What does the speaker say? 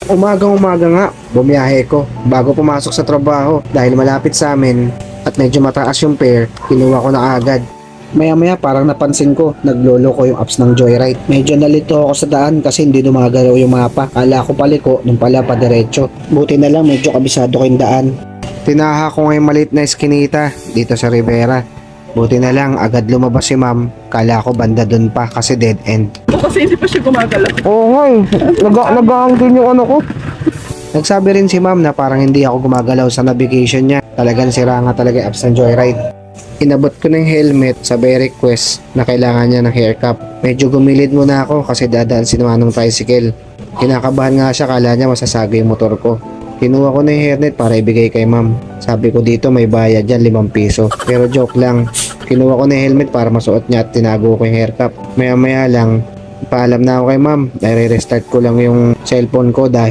Umagang-umaga nga, bumiyahe ko bago pumasok sa trabaho dahil malapit sa amin at medyo mataas yung fare, kinuha ko na agad. Maya-maya parang napansin ko, naglolo ko yung apps ng Joyride. Medyo nalito ako sa daan kasi hindi dumagalaw yung mapa. Kala ko paliko, nung pala pa diretso. Buti na lang medyo kabisado ko yung daan. Tinaha ko ngayong maliit na eskinita dito sa Rivera. Buti na lang agad lumabas si ma'am. Kala ko banda dun pa kasi dead end. Kasi hindi pa siya gumagalaw. Oo nga eh. Nag-aangkin yung ano ko. Nagsabi rin si ma'am na parang hindi ako gumagalaw sa navigation niya. Talagang sira nga talaga yung apps ng Joyride. Inabot ko na yung helmet sa by request na kailangan niya ng hair cap. Medyo gumilid muna ako kasi dadaan si Manong tricycle. Kinakabahan nga siya, kala niya masasagi yung motor ko. Kinuha ko na yung hairnet para ibigay kay ma'am. Sabi ko dito may bayad yan, 5 piso. Pero joke lang. Kinuha ko na yung helmet para masuot niya at tinago ko yung hair cap. Maya maya lang, paalam na ako kay ma'am. Nare-restart ko lang yung cellphone ko dahil